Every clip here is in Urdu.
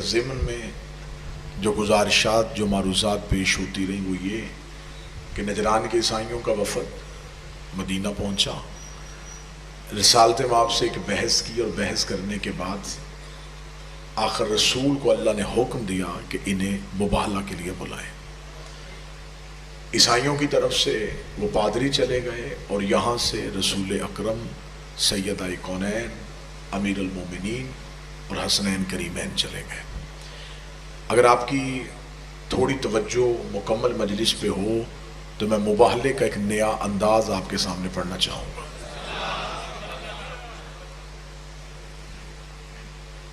ضمن میں جو گزارشات جو معروضات پیش ہوتی رہیں وہ یہ کہ نجران کے عیسائیوں کا وفد مدینہ پہنچا، رسالت مآب سے ایک بحث کی، اور بحث کرنے کے بعد آخر رسول کو اللہ نے حکم دیا کہ انہیں مباہلہ کے لیے بلائیں۔ عیسائیوں کی طرف سے وہ پادری چلے گئے اور یہاں سے رسول اکرم سیدہ کونین امیر المومنین اور حسنین کریمین چلے گئے۔ اگر آپ کی تھوڑی توجہ مکمل مجلس پہ ہو تو میں مباہلے کا ایک نیا انداز آپ کے سامنے پڑھنا چاہوں گا۔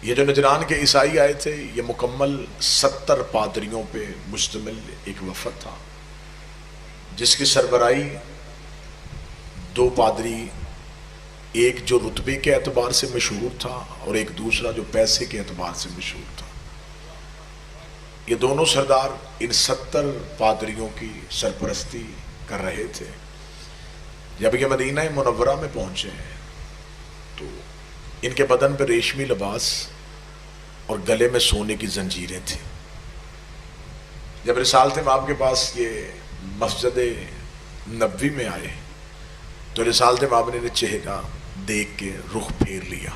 یہ جو نجران کے عیسائی آئے تھے یہ مکمل 70 پادریوں پہ مشتمل ایک وفد تھا، جس کی سربراہی 2 پادری، ایک جو رتبے کے اعتبار سے مشہور تھا اور ایک دوسرا جو پیسے کے اعتبار سے مشہور تھا۔ یہ دونوں سردار ان 70 پادریوں کی سرپرستی کر رہے تھے۔ جب یہ مدینہ منورہ میں پہنچے تو ان کے بدن پہ ریشمی لباس اور گلے میں سونے کی زنجیریں تھیں۔ جب رسالت مآب کے پاس یہ مسجد نبوی میں آئے تو رسالت مآب نے چہرہ دیکھ کے رخ پھیر لیا۔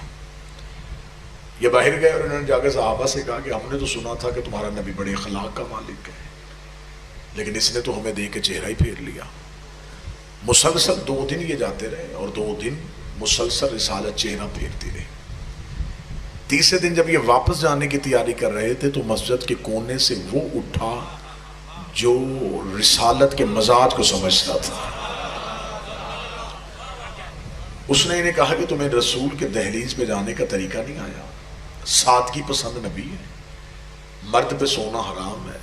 یہ باہر گئے اور انہوں نے جا کے صحابہ سے کہا کہ ہم نے تو سنا تھا کہ تمہارا نبی بڑے اخلاق کا مالک ہے، لیکن اس نے تو ہمیں دیکھ کے چہرہ ہی پھیر لیا۔ مسلسل 2 دن یہ جاتے رہے اور 2 دن مسلسل رسالت چہرہ پھیرتی رہی۔ تیسرے دن جب یہ واپس جانے کی تیاری کر رہے تھے تو مسجد کے کونے سے وہ اٹھا جو رسالت کے مزاج کو سمجھتا تھا۔ اس نے انہیں کہا کہ تمہیں رسول کے دہلیز پہ جانے کا طریقہ نہیں آیا؟ سادگی پسند نبی ہے، مرد پہ سونا حرام ہے،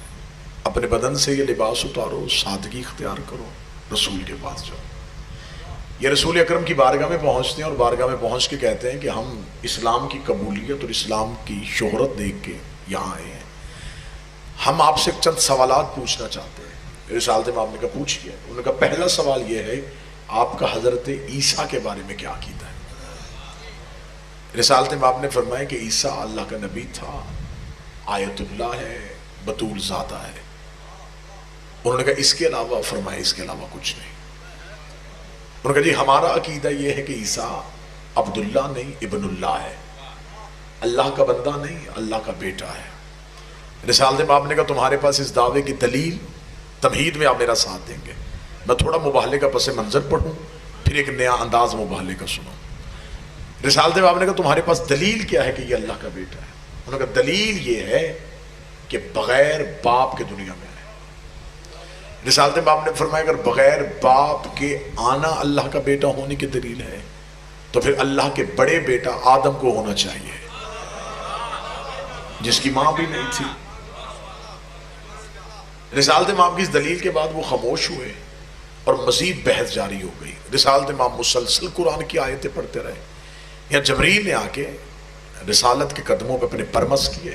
اپنے بدن سے یہ لباس اتارو، سادگی اختیار کرو، رسول کے پاس جاؤ۔ یہ رسول اکرم کی بارگاہ میں پہنچتے ہیں اور بارگاہ میں پہنچ کے کہتے ہیں کہ ہم اسلام کی قبولیت اور اسلام کی شہرت دیکھ کے یہاں آئے ہیں، ہم آپ سے چند سوالات پوچھنا چاہتے ہیں۔ رسالت مآب نے کہا پوچھئے۔ انہوں نے کہا پہلا سوال یہ ہے آپ کا حضرت عیسیٰ کے بارے میں کیا عقیدہ ہے؟ رسالت مآب نے فرمایا کہ عیسیٰ اللہ کا نبی تھا، آیت اللہ ہے، بطول زادہ ہے۔ انہوں نے کہا اس کے علاوہ؟ فرمایا اس کے علاوہ کچھ نہیں۔ انہوں نے کہا جی ہمارا عقیدہ یہ ہے کہ عیسیٰ عبداللہ نہیں ابن اللہ ہے، اللہ کا بندہ نہیں اللہ کا بیٹا ہے۔ رسالت مآب نے کہا تمہارے پاس اس دعوے کی دلیل؟ تمہید میں آپ میرا ساتھ دیں گے؟ میں تھوڑا مباہلے کا پس منظر پڑھوں پھر ایک نیا انداز مباہلے کا سنوں۔ رسالت مآب نے کہا تمہارے پاس دلیل کیا ہے کہ یہ اللہ کا بیٹا ہے؟ انہوں نے کہا دلیل یہ ہے کہ بغیر باپ کے دنیا میں آئے۔ رسالت مآب نے فرمایا اگر بغیر باپ کے آنا اللہ کا بیٹا ہونے کی دلیل ہے تو پھر اللہ کے بڑے بیٹا آدم کو ہونا چاہیے جس کی ماں بھی نہیں تھی۔ رسالت مآب کی اس دلیل کے بعد وہ خاموش ہوئے اور مزید بحث جاری ہو گئی۔ رسالت مآب مسلسل قرآن کی آیتیں پڑھتے رہے۔ یہاں جبریل نے آ کے رسالت کے قدموں پہ اپنے پرمس کیے،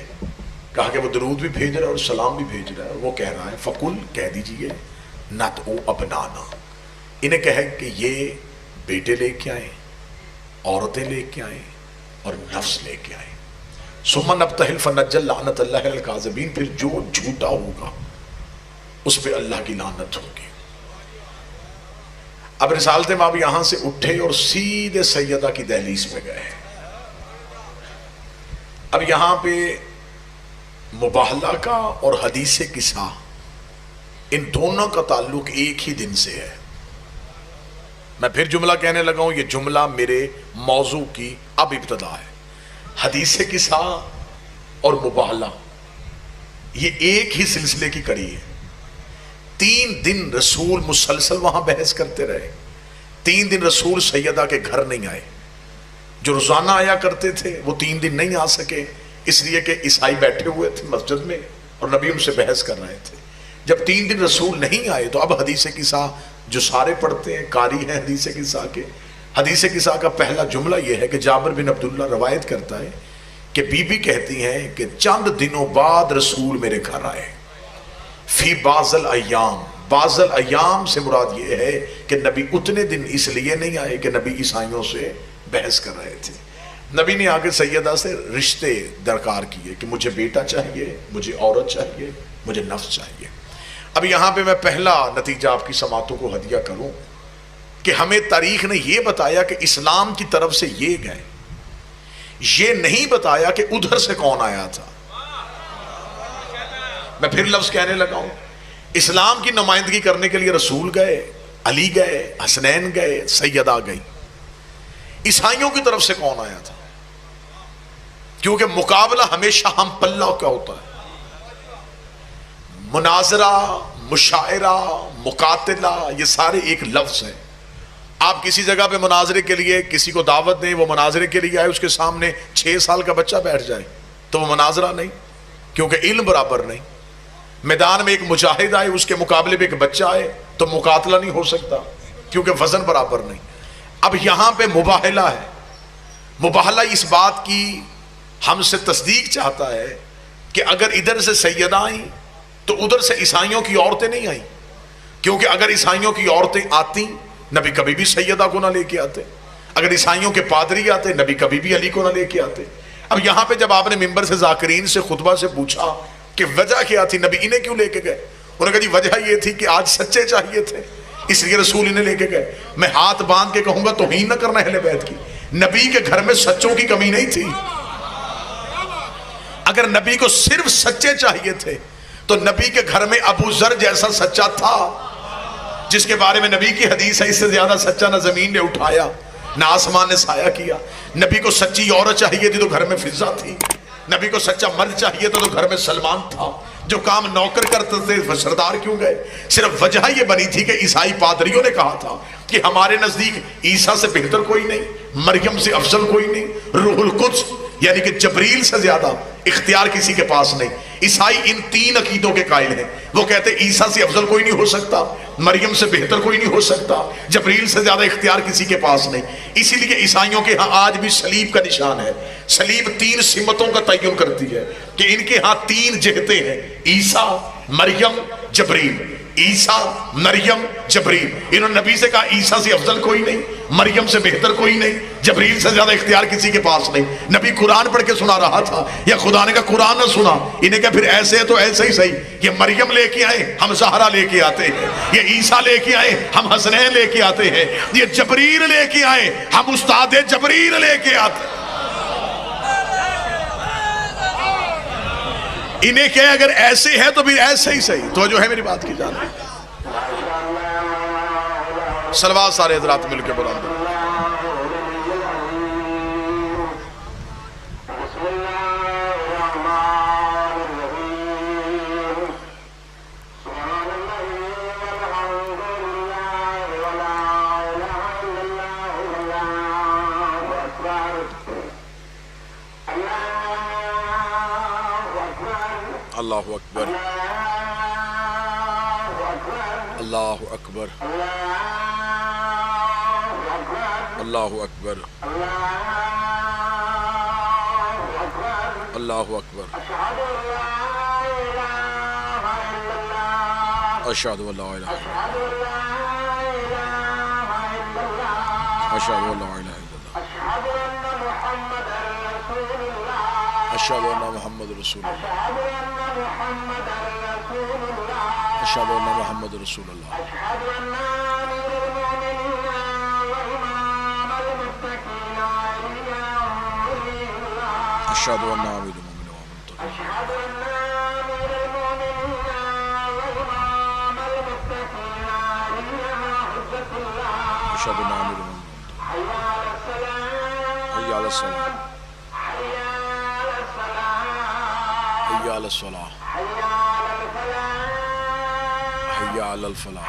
کہا کہ وہ درود بھی بھیج رہا ہے اور سلام بھی بھیج رہا ہے۔ وہ کہہ رہا ہے فقل کہہ دیجئے نَدْعُ ابنانا، انہیں کہے کہ یہ بیٹے لے کے آئیں، عورتیں لے کے آئیں اور نفس لے کے آئیں۔ ثُمَّ نَبْتَهِلْ فَنَجَّلْ لَعْنَةَ اللَّهِ عَلَى الْكَاذِبِينَ، پھر جو جھوٹا ہوگا اس پہ اللہ کی لعنت ہوگی۔ اب رسالت مآب یہاں سے اٹھے اور سیدھے سیدہ کی دہلیز پہ گئے۔ اب یہاں پہ مباہلہ کا اور حدیث قصہ ان دونوں کا تعلق ایک ہی دن سے ہے۔ میں پھر جملہ کہنے لگا ہوں، یہ جملہ میرے موضوع کی اب ابتدا ہے۔ حدیث قصہ اور مباہلہ یہ ایک ہی سلسلے کی کڑی ہے۔ 3 دن رسول مسلسل وہاں بحث کرتے رہے۔ 3 دن رسول سیدہ کے گھر نہیں آئے۔ جو روزانہ آیا کرتے تھے وہ 3 دن نہیں آ سکے، اس لیے کہ عیسائی بیٹھے ہوئے تھے مسجد میں اور نبی ان سے بحث کر رہے تھے۔ جب 3 دن رسول نہیں آئے تو اب حدیث قصہ جو سارے پڑھتے ہیں، قاری ہیں حدیث قصہ کے، حدیث قصہ کا پہلا جملہ یہ ہے کہ جابر بن عبداللہ روایت کرتا ہے کہ بی بی کہتی ہیں کہ چند دنوں بعد رسول میرے گھر آئے، فی بعض الایام، بعض الایام سے مراد یہ ہے کہ نبی اتنے دن اس لیے نہیں آئے کہ نبی عیسائیوں سے بحث کر رہے تھے، نبی نے آگے سیدہ سے رشتے درکار کیے کہ مجھے بیٹا چاہیے، مجھے عورت چاہیے، مجھے نفس چاہیے۔ اب یہاں پہ میں پہلا نتیجہ آپ کی سماعتوں کو ہدیہ کروں کہ ہمیں تاریخ نے یہ بتایا کہ اسلام کی طرف سے یہ گئے، یہ نہیں بتایا کہ ادھر سے کون آیا تھا۔ میں پھر لفظ کہنے لگا ہوں، اسلام کی نمائندگی کرنے کے لیے رسول گئے، علی گئے، حسنین گئے، سیدہ گئی۔ عیسائیوں کی طرف سے کون آیا تھا؟ کیونکہ مقابلہ ہمیشہ ہم پلہ کا ہوتا ہے، مناظرہ، مشاعرہ، مقاتلہ، یہ سارے ایک لفظ ہیں۔ آپ کسی جگہ پہ مناظرے کے لیے کسی کو دعوت دیں، وہ مناظرے کے لیے آئے، اس کے سامنے 6 سال کا بچہ بیٹھ جائے تو وہ مناظرہ نہیں، کیونکہ علم برابر نہیں۔ میدان میں ایک مجاہد آئے، اس کے مقابلے میں ایک بچہ آئے تو مقاتلہ نہیں ہو سکتا، کیونکہ وزن برابر نہیں۔ اب یہاں پہ مباہلہ ہے، مباہلہ اس بات کی ہم سے تصدیق چاہتا ہے کہ اگر ادھر سے سیدہ آئیں تو ادھر سے عیسائیوں کی عورتیں نہیں آئیں، کیونکہ اگر عیسائیوں کی عورتیں آتی نبی کبھی بھی سیدہ کو نہ لے کے آتے، اگر عیسائیوں کے پادری آتے نبی کبھی بھی علی کو نہ لے کے آتے۔ اب یہاں پہ جب آپ نے ممبر سے ذاکرین سے خطبہ سے پوچھا کہ وجہ کیا تھی، نبی انہیں کیوں لے کے گئے، انہوں نے کہا جی وجہ یہ تھی کہ آج سچے چاہیے تھے اس لیے رسول انہیں لے کے گئے۔ میں ہاتھ باندھ کے کہوں گا توہین نہ کرنا اہل بیت کی، نبی کے گھر میں سچوں کی کمی نہیں تھی۔ اگر نبی کو صرف سچے چاہیے تھے تو نبی کے گھر میں ابو ذر جیسا سچا تھا، جس کے بارے میں نبی کی حدیث ہے، اس سے زیادہ سچا نہ زمین نے اٹھایا نہ آسمان نے سایہ کیا۔ نبی کو سچی عورت چاہیے تھی تو گھر میں فضا تھی، نبی کو سچا مرد چاہیے تھا تو گھر میں سلمان تھا۔ جو کام نوکر کرتے تھے سردار کیوں گئے؟ صرف وجہ یہ بنی تھی کہ عیسائی پادریوں نے کہا تھا کہ ہمارے نزدیک عیسیٰ سے بہتر کوئی نہیں، مریم سے افضل کوئی نہیں، روح القدس یعنی کہ جبریل سے زیادہ اختیار کسی کے پاس نہیں۔ عیسائی ان 3 عقیدوں کے قائل ہیں، وہ کہتے ہیں عیسیٰ سے افضل کوئی نہیں ہو سکتا، مریم سے بہتر کوئی نہیں ہو سکتا، جبریل سے زیادہ اختیار کسی کے پاس نہیں۔ اسی لیے عیسائیوں کے ہاں آج بھی صلیب کا نشان ہے۔ صلیب 3 سمتوں کا تعین کرتی ہے کہ ان کے ہاں 3 جہتیں ہیں، عیسیٰ، مریم، جبریل۔ عیسیٰ، مریم، جبریل۔ انہوں نے نبی سے کہا عیسیٰ سے افضل کوئی نہیں، مریم سے بہتر کوئی نہیں، جبریل سے زیادہ اختیار کسی کے پاس نہیں۔ نبی قرآن پڑھ کے سنا رہا تھا یا خدا نے کہا قرآن نہ سنا؟ انہیں کہا پھر ایسے ہے تو ایسے ہی صحیح، یہ مریم لے کے آئے ہم زہرا لے کے آتے ہیں، یہ عیسیٰ لے کے آئے ہم حسنین لے کے آتے ہیں، یہ جبریل لے کے آئے ہم استاد جبریل لے کے آتے ہیں۔ انہیں کہ اگر ایسے ہے تو پھر ایسے ہی صحیح۔ تو جو ہے میری بات کی جانا صلوات سارے حضرات مل کے بلند۔ اللہ اکبر، اللہ اکبر، اللہ اکبر، اللہ اکبر، اشہد ان لا الہ الا اللہ، اشہد ان لا الہ الا اللہ، اشہد ان محمد رسول اللہ، اشہد ان محمد رسول اللہ، اشہد ان امیر المومنین والمتقین، اشہد ان امیر المومنین، حی علی الصلاۃ، حی علی الصلاۃ، حی علی الفلاح، حی علی الفلاح،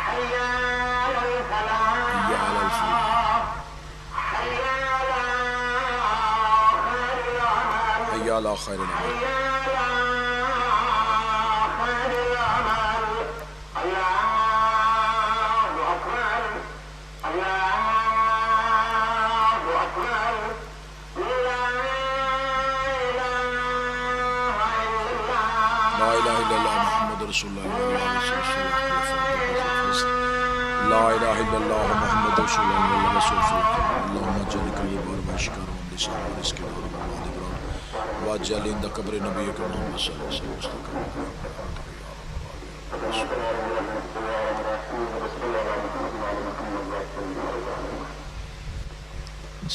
حی علی خیر العمل، لا الہ الا اللہ محمد رسول اللہ، لا الہ الا اللہ محمد رسول اللہ رسول اللہم جل قریب اور بشکر و لسان و رزق اور مواد بران واجعل عند قبر نبی کا محمد صلی اللہ علیہ وسلم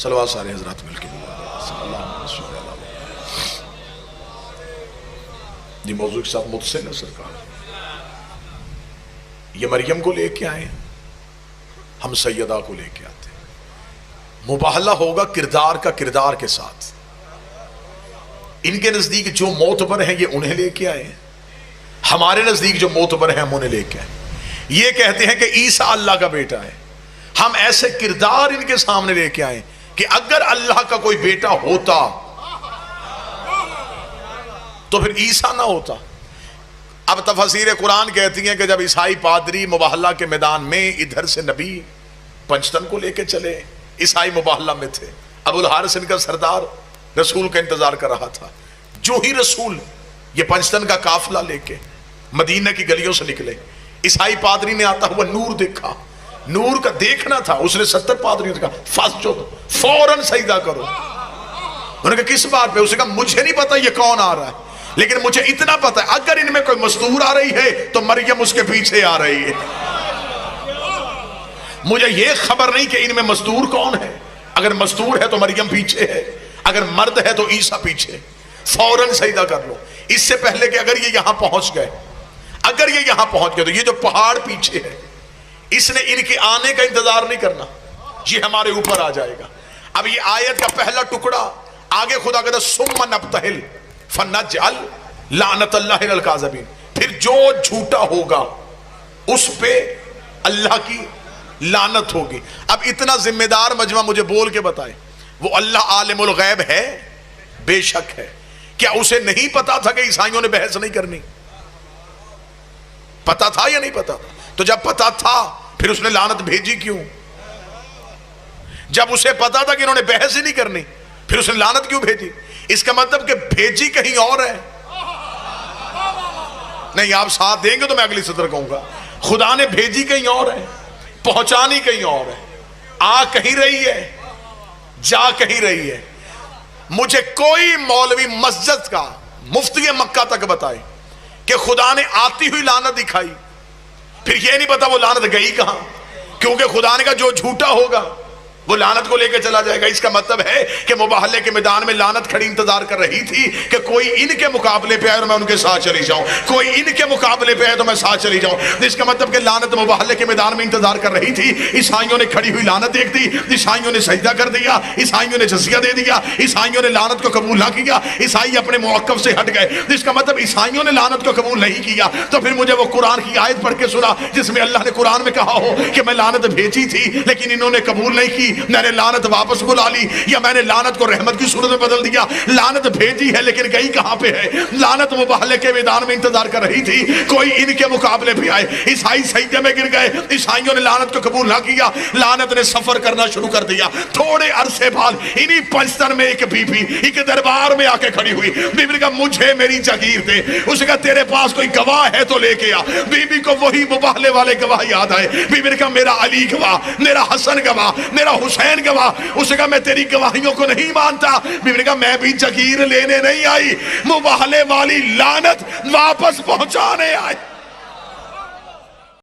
صلوات سارے حضرات مل کے صلی اللہ علیہ وسلم. یہ موضوع کے ساتھ متصل ہے سرکار. یہ مریم کو لے کے آئے ہم سیدہ کو لے کے آتے. مباہلہ ہوگا کردار کا کردار کے ساتھ. ان کے نزدیک جو معتبر ہیں یہ انہیں لے کے آئے, ہمارے نزدیک جو معتبر ہیں ہم انہیں لے کے آئے. یہ کہتے ہیں کہ عیسیٰ اللہ کا بیٹا ہے, ہم ایسے کردار ان کے سامنے لے کے آئے کہ اگر اللہ کا کوئی بیٹا ہوتا تو پھر عیسیٰ نہ ہوتا. اب تفسیر قرآن کہتی ہیں کہ جب عیسائی پادری مباہلہ کے میدان میں ادھر سے نبی پنجتن کو لے کے چلے, عیسائی مباہلہ میں تھے, ابو الحارث ان کا سردار رسول کا انتظار کر رہا تھا. جو ہی رسول یہ پنجتن کا قافلہ لے کے مدینہ کی گلیوں سے نکلے, عیسائی پادری نے آتا ہوا نور دیکھا. نور کا دیکھنا تھا, اس نے 70 پادریوں سے کہا فاسجدوا, فوراً سجدہ کرو. انہوں نے کہا کس بات پہ؟ اس نے کہا مجھے نہیں پتا یہ کون آ رہا ہے, لیکن مجھے اتنا پتا ہے اگر ان میں کوئی مستور آ رہی ہے تو مریم اس کے پیچھے آ رہی ہے. مجھے یہ خبر نہیں کہ ان میں مستور کون ہے. اگر مستور ہے تو مریم پیچھے ہے, اگر مرد ہے تو عیسیٰ پیچھے. فوراً سجدہ کر لو. اس سے پہلے کہ اگر یہ یہاں پہنچ گئے تو یہ جو پہاڑ پیچھے ہے اس نے ان کے آنے کا انتظار نہیں کرنا, یہ ہمارے اوپر آ جائے گا. اب یہ آیت کا پہلا ٹکڑا آگے خدا کہتا ثم نبتہل فنجعل لعنت اللہ علی الکاذبین, پھر جو جھوٹا ہوگا اس پہ اللہ کی لعنت ہوگی. اب اتنا ذمہ دار مجمع مجھے بول کے بتائے, وہ اللہ عالم الغیب ہے؟ بے شک ہے. کیا اسے نہیں پتا تھا کہ عیسائیوں نے بحث نہیں کرنی؟ پتا تھا یا نہیں پتا تھا؟ تو جب پتا تھا پھر اس نے لعنت بھیجی کیوں؟ جب اسے پتا تھا کہ انہوں نے بحث ہی نہیں کرنی پھر اس نے لعنت کیوں بھیجی؟ اس کا مطلب کہ بھیجی کہیں اور ہے. نہیں, آپ ساتھ دیں گے تو میں اگلی سطر کہوں گا. خدا نے بھیجی کہیں اور ہے, پہنچانی کہیں اور ہے, آ کہیں رہی ہے, جا کہیں رہی ہے. مجھے کوئی مولوی مسجد کا مفتی مکہ تک بتائے کہ خدا نے آتی ہوئی لعنت دکھائی, پھر یہ نہیں پتا وہ لعنت گئی کہاں, کیونکہ خدا نے کہا جو جھوٹا ہوگا وہ لعنت کو لے کے چلا جائے گا. اس کا مطلب ہے کہ مباہلے کے میدان میں لعنت کھڑی انتظار کر رہی تھی کہ کوئی ان کے مقابلے پہ آئے اور میں ان کے ساتھ چلی جاؤں, کوئی ان کے مقابلے پہ آئے تو میں ساتھ چلی جاؤں. اس کا مطلب کہ لعنت مباہلے کے میدان میں انتظار کر رہی تھی. عیسائیوں نے کھڑی ہوئی لعنت دیکھ دی, عیسائیوں نے سجدہ کر دیا, عیسائیوں نے جزیہ دے دیا, عیسائیوں نے لعنت کو قبول نہ کیا, عیسائی اپنے موقف سے ہٹ گئے. اس کا مطلب عیسائیوں نے لعنت کو قبول نہیں کیا. تو پھر مجھے وہ قرآن کی آیت پڑھ کے سنا جس میں اللہ نے قرآن میں کہا ہو کہ میں لعنت بھیجی تھی لیکن انہوں نے قبول نہیں کی, میں نے لعنت واپس بلا لی, یا میں نے لعنت کو رحمت کی صورت میں بدل دیا. لعنت بھیجی ہے لیکن گئی کہاں پہ ہے؟ لعنت مباہلے کے میدان میں انتظار کر رہی تھی کوئی ان کے مقابلے پہ آئے. عیسائی سجدے میں گر گئے, عیسائیوں نے لعنت کو قبول نہ کیا, لعنت نے سفر کرنا شروع کر دیا. تھوڑے عرصے بعد انہی پنجتن میں ایک بی بی ایک دربار میں آ کے کھڑی ہوئی. بی بی نے کہا مجھے میری جگیر دے. اس نے کہا تیرے پاس کوئی گواہ ہے تو لے کے آ. بی بی کو وہی مباہلے والے گواہ یاد آئے. بی بی نے کہا میرا علی گواہ, میرا حسن گواہ, میرا حسین گواہ. اس نے کہا میں تیری گواہیوں کو نہیں مانتا. بی بی نے کہا میں بھی جگیر لینے نہیں آئی, مباہلے والی لعنت واپس پہنچانے آئی.